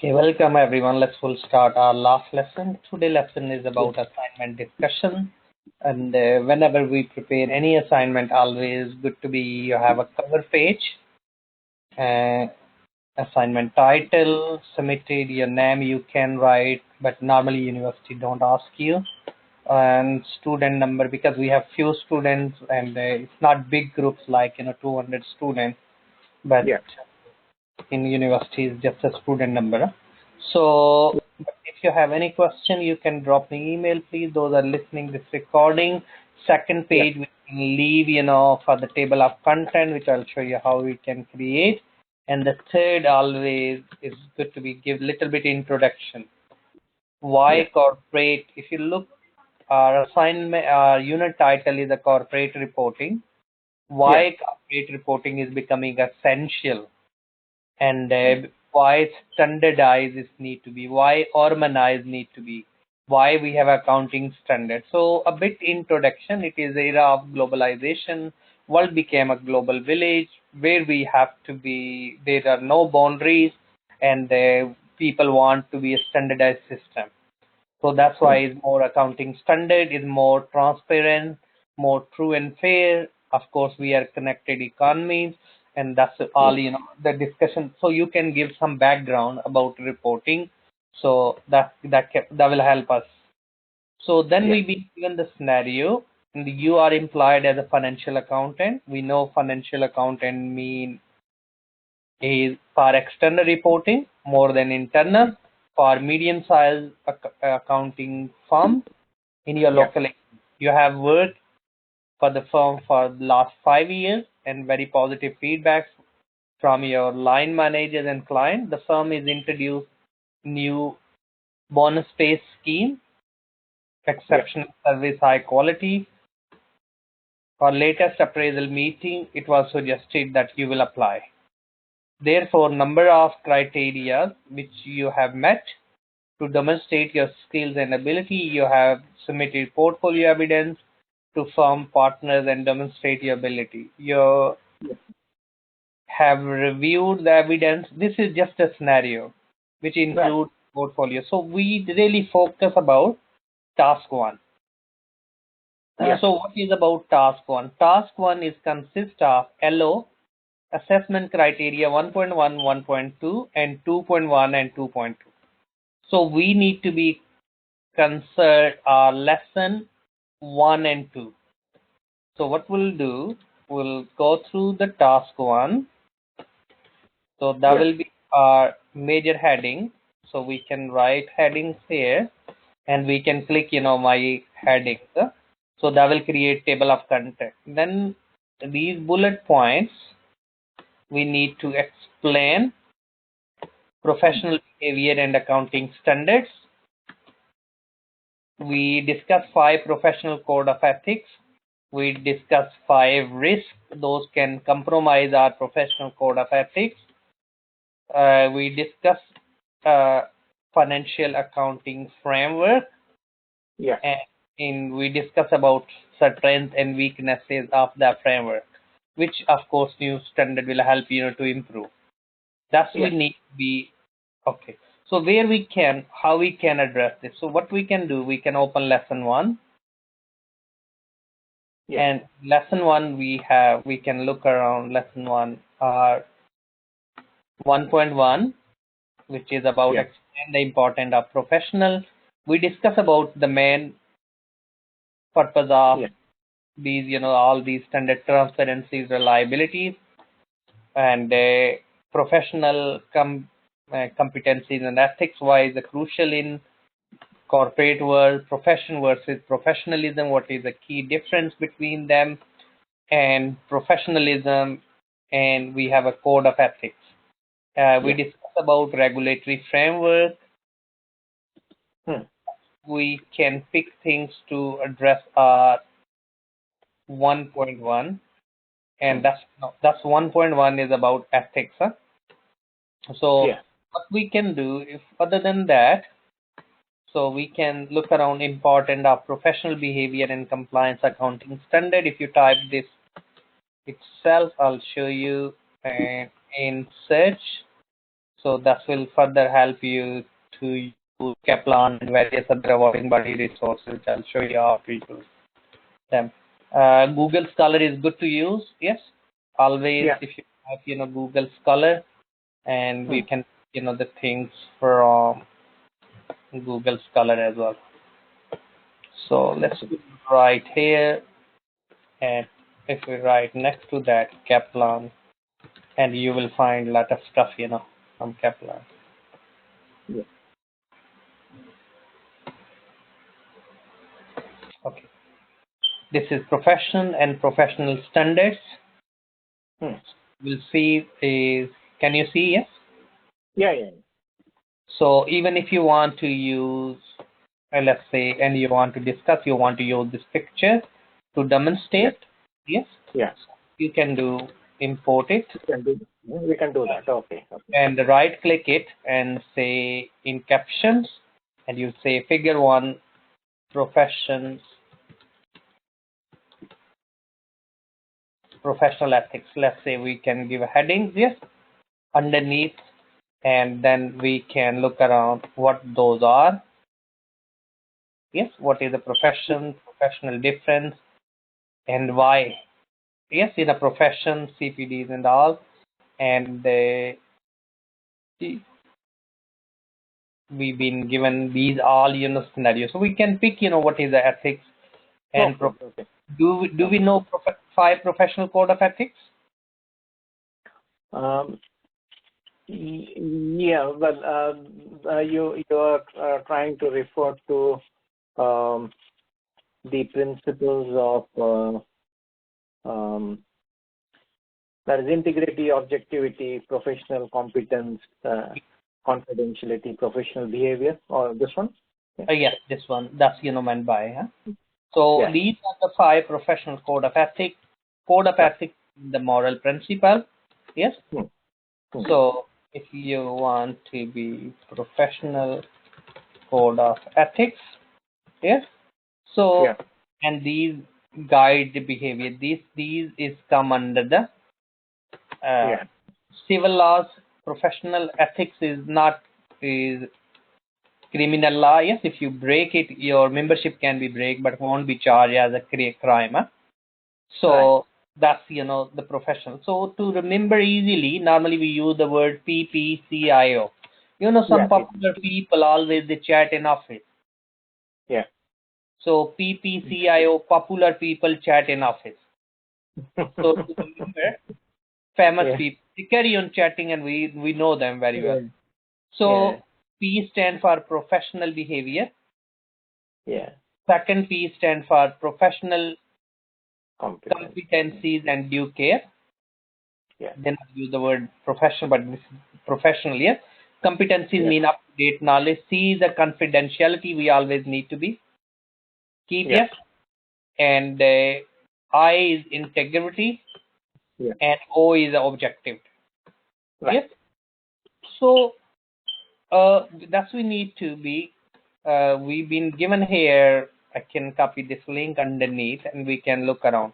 Okay, welcome everyone. We'll start our last lesson. Today's lesson is about assignment discussion. And whenever we prepare any assignment, always good to be you have a cover page, uh, assignment title, submitted, your name you can write, but normally university don't ask you, and student number because we have few students and it's not big groups like 200 students, but Yeah. in university is just a student number. So if you have any question, you can drop me email, please. Those are listening this recording. Second Yeah. page we can leave, for the table of content, which I'll show you how we can create. And the third always is good to be give little bit introduction. Why Yeah. corporate? If you look, our assignment, our unit title is a corporate reporting. Yeah. Why corporate reporting is becoming essential, and Mm. why standardized is need to be, why harmonized need to be, why we have accounting standards. So a bit introduction. It is era of globalization. World became a global village where we have to be. There are no boundaries, and people want to be a standardized system. So that's why Mm. it's more accounting standard, is more transparent, more true and fair. Of course, we are connected economies, and that's Yeah. all, the discussion. So you can give some background about reporting. So that will help us. So then Yeah. we be given the scenario, and you are employed as a financial accountant. We know financial accountant mean is for external reporting more than internal, for medium-sized accounting firm in your Yeah. local area. You have worked for the firm for the last 5 years and very positive feedbacks from your line managers and clients. The firm is introduced new bonus-based scheme, Yeah. exceptional service, high quality. For latest appraisal meeting, it was suggested that you will apply. Therefore, number of criteria which you have met to demonstrate your skills and ability. You have submitted portfolio evidence to firm partners and demonstrate your ability. You Yeah. have reviewed the evidence. This is just a scenario which Right. includes portfolio. So we really focus about task one. Yeah. So what is about task one? Task one is consist of LO, assessment criteria 1.1, 1.2, and 2.1 and 2.2. So we need to be concerned our lesson 1 and 2. So what we'll do, we'll go through the task 1. So that Yeah. will be our major heading. So we can write headings here, and we can click, my headings. So that will create table of content. Then these bullet points, we need to explain Mm. professional behavior and accounting standards. We discuss 5 professional code of ethics. We discuss 5 risks those can compromise our professional code of ethics. We discuss uh, financial accounting framework, Yeah. and we discuss about strengths and weaknesses of the framework, which of course new standard will help to improve. That's we Yeah. need to be okay. So where we can, how we can address this. So what we can do, we can open lesson 1. Yeah. And lesson 1 we can look around lesson 1 1.1, which is about Yeah. explain the importance of professional. We discuss about the main purpose of Yeah. these, all these standard transparencies, reliabilities, and professional competencies and ethics. Why is it crucial in corporate world? Profession versus professionalism. What is the key difference between them? And professionalism, and we have a code of ethics. We Yeah. discuss about regulatory framework. Mm. We can pick things to address our 1.1, and Mm. that's 1.1 is about ethics. Huh? So Yeah. what we can do, if other than that, so we can look around important of professional behavior and compliance accounting standard. If you type this itself, I'll show you in search. So that will further help you to use Kaplan and various other awarding body resources. I'll show you how to use them. Google Scholar is good to use. Yes, always Yeah. if you have Google Scholar, and we can the things from Google Scholar as well. So let's write here, and if we write next to that Kaplan, and you will find a lot of stuff from Kaplan. Yeah. Okay. This is profession and professional standards. We'll see is, can you see? Yes. Yeah. So even if you want to use, let's say, and you want to discuss, you want to use this picture to demonstrate. Yes. Yeah. You can do import it. We can do that. Okay. And right click it and say in captions, and you say figure 1 professional ethics. Let's say we can give a heading, yes, underneath, and then we can look around what those are. Yes, what is the professional difference, and why. Yes, in a profession, CPDs and all, and we've been given these all scenarios, so we can pick what is the ethics and do we know 5 professional code of ethics? Yeah, well, you are trying to refer to the principles of that is integrity, objectivity, professional competence, confidentiality, professional behavior, or this one? Yes, this one. That's meant by. Huh? So these are the 5 professional code of ethics. Code of ethics, the moral principle. Yes. So if you want to be professional code of ethics, yes. So and these guide the behavior. These is come under the civil laws. Professional ethics is not is criminal law. Yes, if you break it, your membership can be break, but won't be charged as a crime. Huh? So that's the professional. So to remember easily, normally we use the word PPCIO. Some popular people always they chat in office. Yeah. So PPCIO, popular people chat in office. So to remember, famous people, they carry on chatting, and we know them very well. So P stand for professional behavior. Yeah. Second P stand for professional competencies and due care. Yeah. Then I use the word professional, but this is professional. Yes. Competencies mean up to date knowledge. C is the confidentiality we always need to be keep. Yes. And I is integrity. And O is objective. Yes. So that's we need to be. We've been given here. I can copy this link underneath, and we can look around.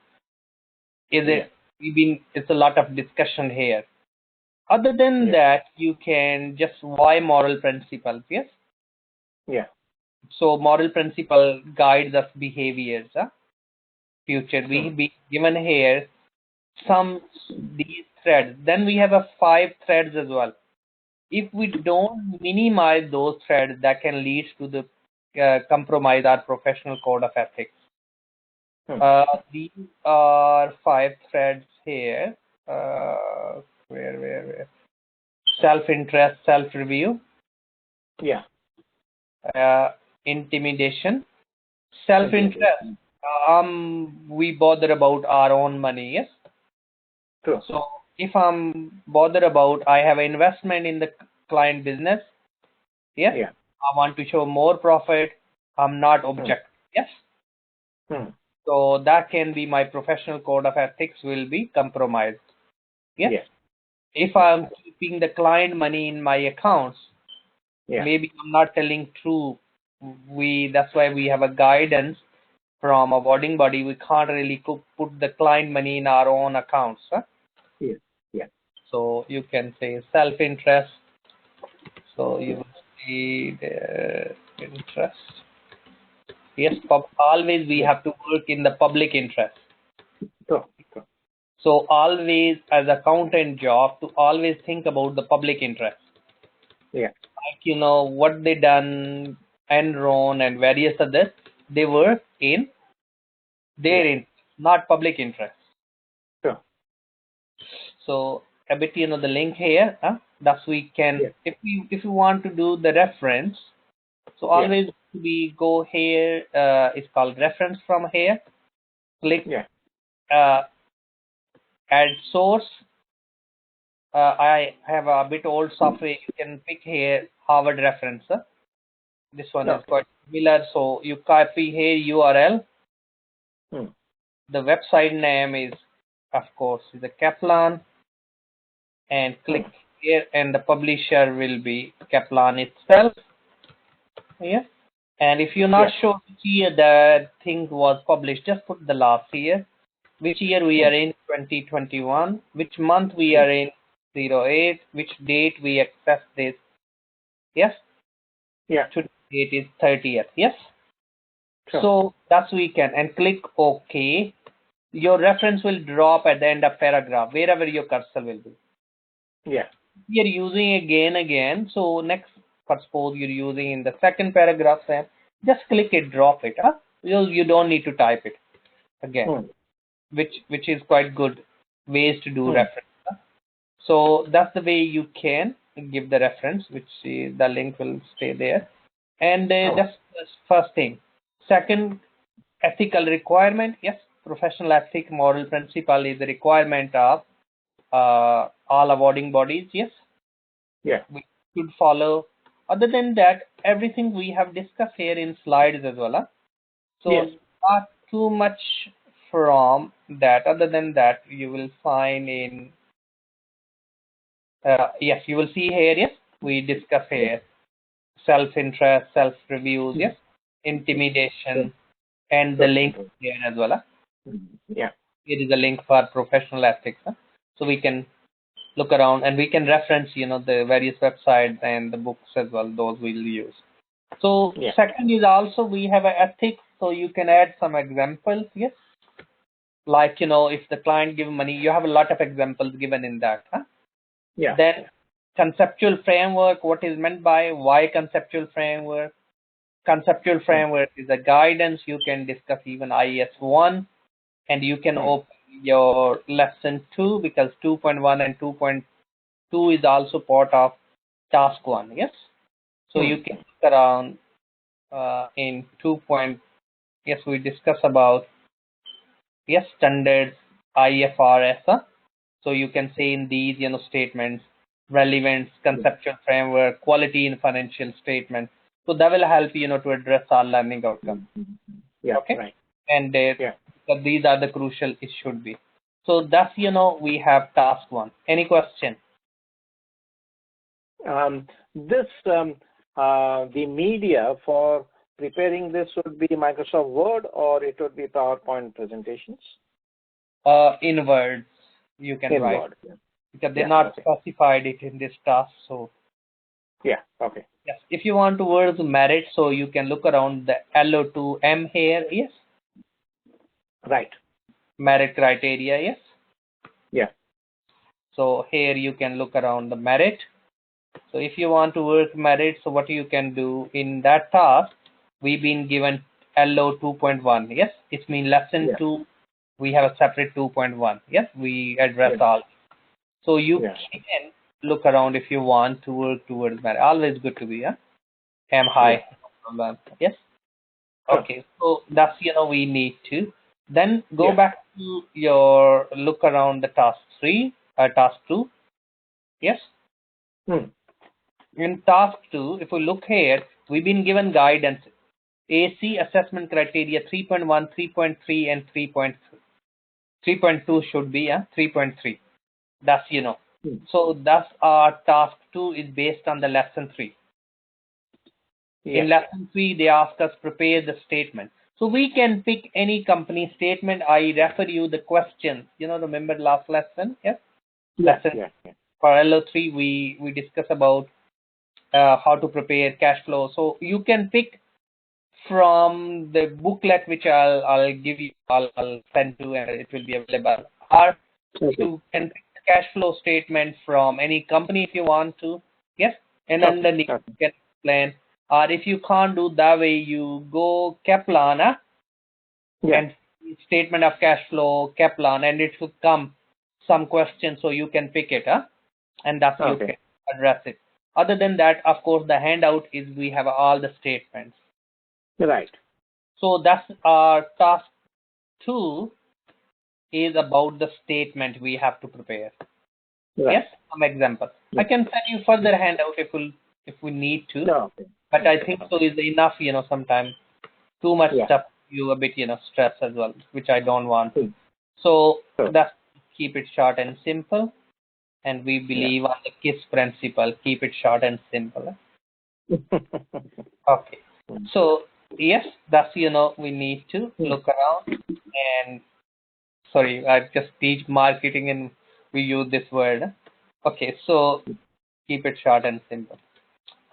It's a lot of discussion here. Other than that, you can just why moral principles. Yes. Yeah. So moral principle guides us behaviors. Future we be given here these threads. Then we have a 5 threads as well. If we don't minimize those threads, that can lead to the compromise our professional code of ethics. These are 5 threads here. Where? Self-interest, self-review. Yeah. Intimidation. Self-interest. We bother about our own money. Yes. True. So if I'm bothered about, I have an investment in the client business. Yes. Yeah. I want to show more profit. I'm not objective. Yes. So that can be my professional code of ethics will be compromised. Yes. If I'm keeping the client money in my accounts, maybe I'm not telling true. That's why we have a guidance from a awarding body. We can't really put the client money in our own accounts. Huh? Yeah. So you can say self-interest, So you will see the interest. Yes, always we have to work in the public interest. Sure. So always, as accountant job, to always think about the public interest. Yeah. Like, what they done, Enron and various others, they were in their interest, not public interest. Sure. So a bit, the link here, thus we can, if you want to do the reference, so always we go here, it's called reference from here, click add source. I have a bit old software, you can pick here Harvard reference. This one is quite similar, so you copy here URL. The website name is, of course, is a Kaplan, and click here, and the publisher will be Kaplan itself. Yeah. And if you're not sure which year the thing was published, just put the last year. Which year we are in, 2021. Which month we are in, 08. Which date we access this. Yes? Yeah. Today's date is 30th. Yes? Sure. So that's we can. And click OK. Your reference will drop at the end of paragraph, wherever your cursor will be. Yeah. You're using again. So next, suppose you're using in the second paragraph, just click it, drop it. You don't need to type it again, which is quite good ways to do reference. So that's the way you can give the reference, which the link will stay there. And that's the first thing. Second, ethical requirement. Yes, professional ethic, moral principle is the requirement of all awarding bodies. Yes. Yeah. We should follow. Other than that, everything we have discussed here in slides as well. So not too much from that. Other than that, you will find in yes, you will see here. Yes, we discuss here self-interest, self-reviews. Yes, intimidation, and the link here as well. Yeah. Here is a link for professional ethics. So we can look around and we can reference, the various websites and the books as well. Those we'll use. So second is also we have an ethics. So you can add some examples. Yes. Like, if the client give money, you have a lot of examples given in that. Yeah. Then conceptual framework, what is meant by why conceptual framework? Conceptual framework is a guidance. You can discuss even IS1, and you can open your lesson 2 because 2.1 and 2.2 is also part of task 1. Yes. So you can look around in 2. Yes, we discuss about standards IFRS. So you can say in these statements, relevance, conceptual framework, quality in financial statement. So that will help you to address our learning outcome. Yeah. Okay. Right. And these are the crucial it should be. So that's we have task 1. Any question? The media for preparing this would be Microsoft Word, or it would be PowerPoint presentations? In words, you can write. Word, because they're not specified it in this task. So yeah. Okay. Yes, if you want to words merit, so you can look around the LO2M here. Yes. Right. Merit criteria. Yes. Yeah. So here you can look around the merit. So if you want to work merit, so what you can do in that task, we've been given LO 2.1. Yes, it means lesson 2. We have a separate 2.1. Yes, we address all. So you can look around if you want to work towards merit. Always good to be M high. Yes. Okay. So that's we need to. Then go back to your look around the task 3, task 2. Yes. In task 2, if we look here, we've been given guidance. AC assessment criteria 3.1, 3.3, and 3.2 should be 3.3. That's So that's our task 2 is based on the lesson 3. In lesson 3, they ask us prepare the statement. So we can pick any company statement. I refer you the question. Remember last lesson? Yes. Lesson for LO3 we discuss about how to prepare cash flow. So you can pick from the booklet which I'll give you, I'll send you, and it will be available. Or you can pick the cash flow statement from any company if you want to. Yes, and then you can explain. Or if you can't do that way, you go Kaplan and statement of cash flow Kaplan, and it will come some questions, so you can pick it, and that's you can address it. Other than that, of course, the handout is we have all the statements. Right. So that's our task 2 is about the statement we have to prepare. Right. Yes, some example. I can send you further handout if we need to. But I think so is enough. Sometimes too much stuff you a bit stress as well, which I don't want. So that's keep it short and simple, and we believe on the KISS principle. Keep it short and simple. Okay. So yes, that's we need to look around. And sorry, I just teach marketing and we use this word. Okay, so keep it short and simple.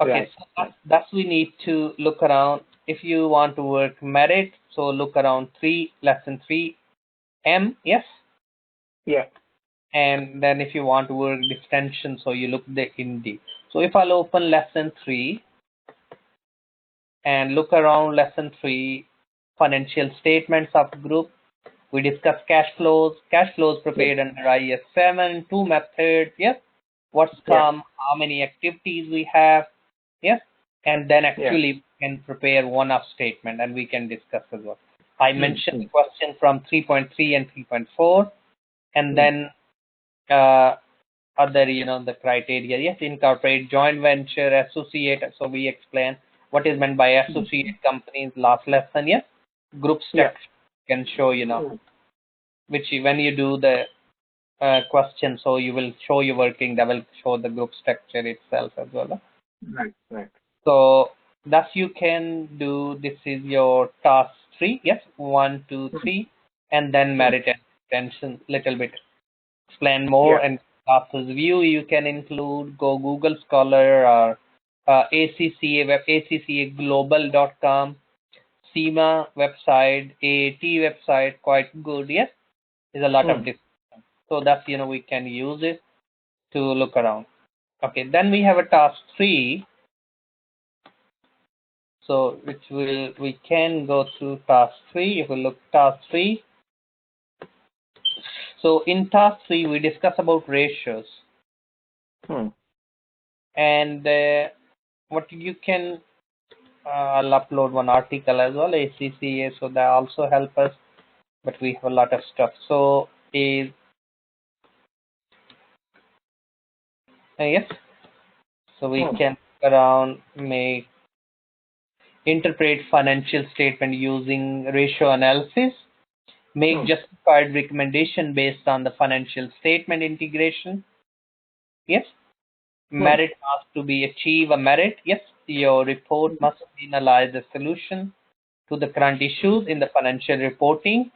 Okay, so that's we need to look around. If you want to work merit, so look around lesson 3M, yes? Yeah. And then if you want to work distension, so you look the Hindi. So if I'll open lesson 3 and look around lesson 3, financial statements of group, we discuss cash flows prepared under IS7, 2 methods, yes? What's come, how many activities we have, yes? And then actually we can prepare one-off statement and we can discuss as well. I mentioned the question from 3.3 and 3.4, and then other, the criteria, yes, incorporate, joint venture, associate, so we explain what is meant by associate companies last lesson, yes? Group structure can show, which when you do the question, so you will show your working, that will show the group structure itself as well. Right. So thus you can do, this is your task 3, yes, 1, 2, 3, and then merit and extension, little bit explain more. And after view you can include go Google Scholar or ACCA global.com, SEMA website, ATHE website, quite good, yes, is a lot of different. So that's we can use it to look around. Okay, then we have a task 3. So we can go through task 3. If we look task 3, so in task 3 we discuss about ratios. And what you can I'll upload one article as well, ACCA, so that also help us, but we have a lot of stuff. So yes, so we can around interpret financial statement using ratio analysis, make justified recommendation based on the financial statement integration. Yes. Merit has to be achieve a merit. Yes. Your report must analyze the solution to the current issues in the financial reporting.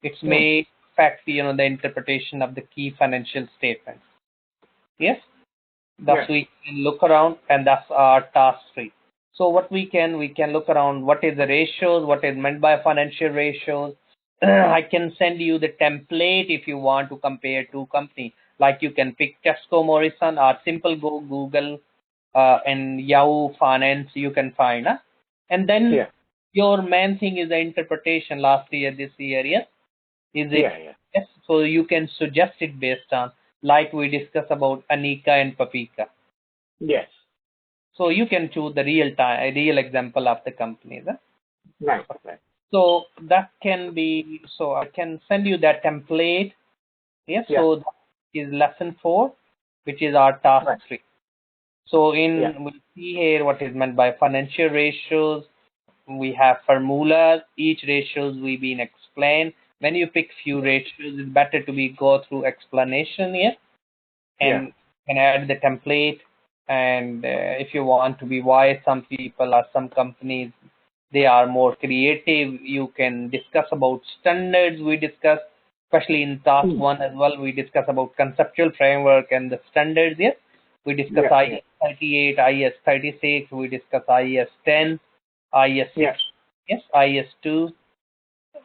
It may affect the interpretation of the key financial statements. Yes. Thus we can look around, and that's our task 3. So what we can look around, what is the ratios, what is meant by financial ratios. I can send you the template if you want to compare two companies. Like you can pick Tesco Morrison or simple go Google and Yahoo Finance, you can find. And then your main thing is the interpretation last year, this year, yes? Is it? Yes. So you can suggest it based on, like we discussed about Anika and Papika. Yes. So you can choose the real example of the companies. Right. So that can be, so I can send you that template. Yes. So that is lesson 4, which is our task 3. So we'll see here what is meant by financial ratios. We have formulas. Each ratios we been explained. When you pick few ratios, it's better to be go through explanation here, and can add the template. And if you want to be why some people or some companies, they are more creative, you can discuss about standards. We discuss, especially in task 1 as well, we discuss about conceptual framework and the standards. Yes. We discuss Yeah. IS 38, IS 36. We discuss IS 10, IS 6. Yeah. Yes, IS 2.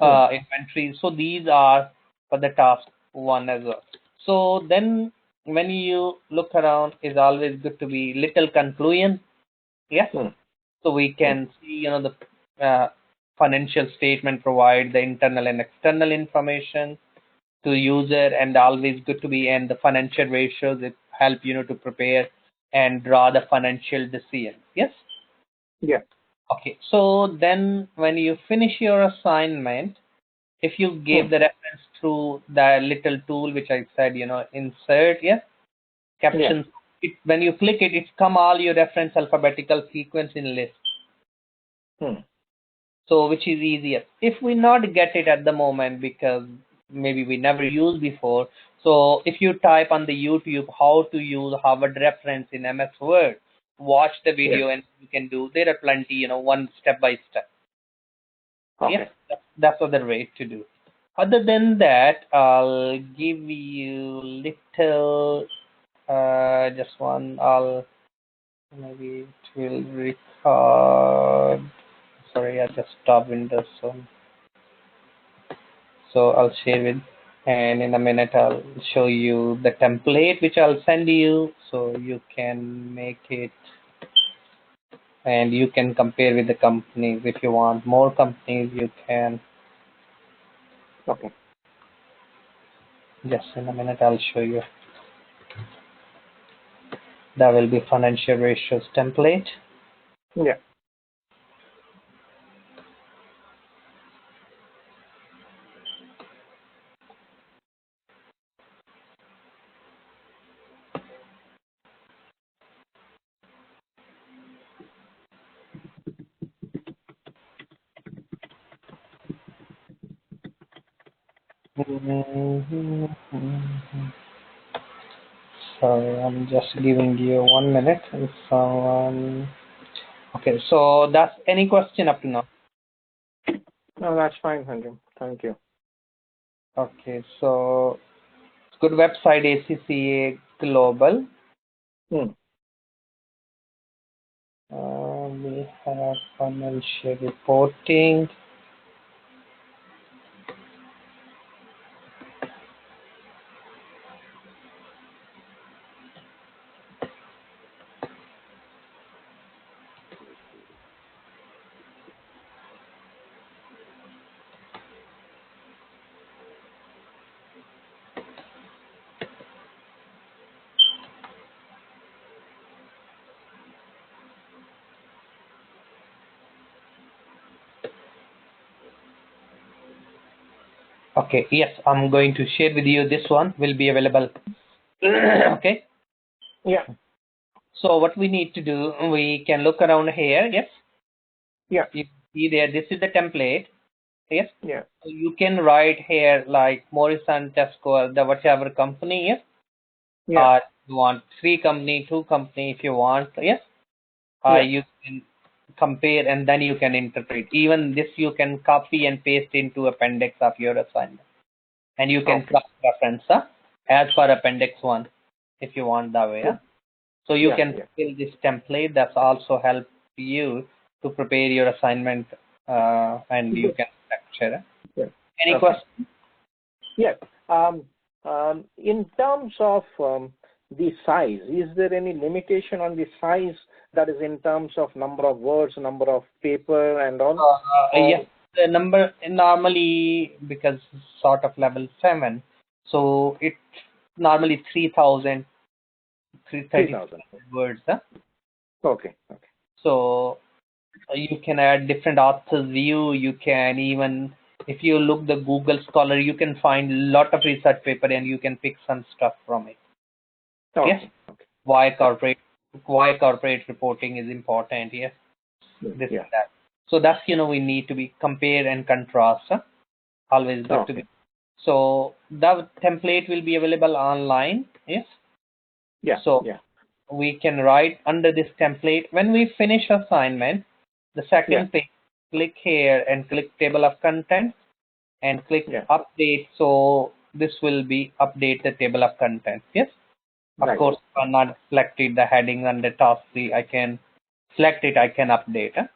Inventory. So these are for the task one as well. So then when you look around, it's always good to be little conclusion. Yes. Hmm. So we can see, the financial statement provide the internal and external information to user, and always good to be, and the financial ratios, it help to prepare and draw the financial decision. Yes. Yeah. Okay. So then when you finish your assignment, if you gave the reference through the little tool which I said, insert, yes, Yeah. captions, when you click it, it's come all your reference alphabetical sequence in list. Hmm. So which is easier. If we not get it at the moment because maybe we never used before, so if you type on the YouTube how to use Harvard reference in MS Word, watch the Yeah. video and you can do. There are plenty, one step by step. Yes, Okay. that's other way to do. Other than that, I'll give you little, just one. I'll maybe it will record. Sorry, I just stopped Windows. So I'll share it, and in a minute I'll show you the template which I'll send you, so you can make it, and you can compare with the companies. If you want more companies, you can. Okay. Just in a minute I'll show you. That will be financial ratios template. Yeah. Sorry, I'm just giving you 1 minute. If someone... Okay, so that's any question up to now. No, that's fine, Sanjay. Thank you. Okay, so good website ACCA Global. Hmm. We have financial reporting. Okay, yes, I'm going to share with you. This one will be available. Okay. Yeah. So what we need to do, we can look around here. Yes. Yeah. You see there, this is the template. Yes. Yeah. So you can write here like Morrison, Tesco, the whatever company. Yes. Yeah. You want 3 company, 2 company if you want. Yes. Yeah. You can compare and then you can interpret. Even this you can copy and paste into appendix of your assignment. And you can Okay. cross reference as per appendix 1 if you want that way. So you Yeah. can Yeah. fill this template. That's also help you to prepare your assignment and you can structure. Yeah. Any Okay. question? Yeah. In terms of the size, is there any limitation on the size, that is in terms of number of words, number of paper and all? Yes, the number normally, because sort of level 7, so it's normally 3,000, 3,000. words. Okay. Okay. So you can add different authors view. You can even, if you look the Google Scholar, you can find a lot of research paper and you can pick some stuff from it. Yes. Okay. Okay. Why corporate reporting is important. Yes. This Yeah. and that. So that's, we need to be compare and contrast. Always good to Okay. be. So the template will be available online. Yes. Yeah. So Yeah. we can write under this template. When we finish assignment, the Yeah. second page, click here and click table of contents and click Yeah. update. So this will be update the table of contents. Yes. Of Right. course, if I'm not selected the heading under task 3, I can select it, I can update.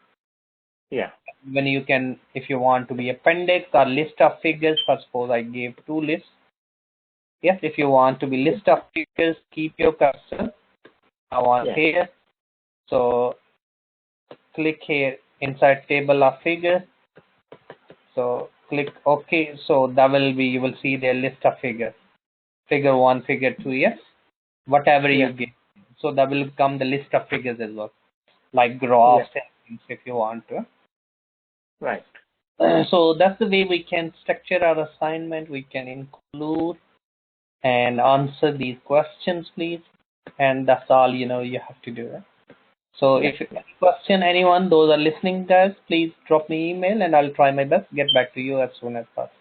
Yeah. When you can, if you want to be appendix or list of figures, for suppose I gave 2 lists. Yes, if you want to be list of figures, keep your cursor on Yeah. here. So click here inside table of figures. So click OK. So that will be, you will see the list of figures. Figure 1, figure 2, yes. Whatever Yeah. you give. So that will come the list of figures as well, like Yeah. graphs and things if you want to. Right. So that's the way we can structure our assignment. We can include and answer these questions, please. And that's all you have to do. So Yeah. if you have any question, anyone, those are listening guys, please drop me email and I'll try my best to get back to you as soon as possible.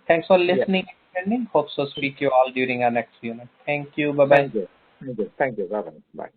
Thanks for Yeah. listening and attending. Hope so speak to you all during our next unit. Thank you. Bye bye. Thank you. Thank you. Thank you. Bye. Bye.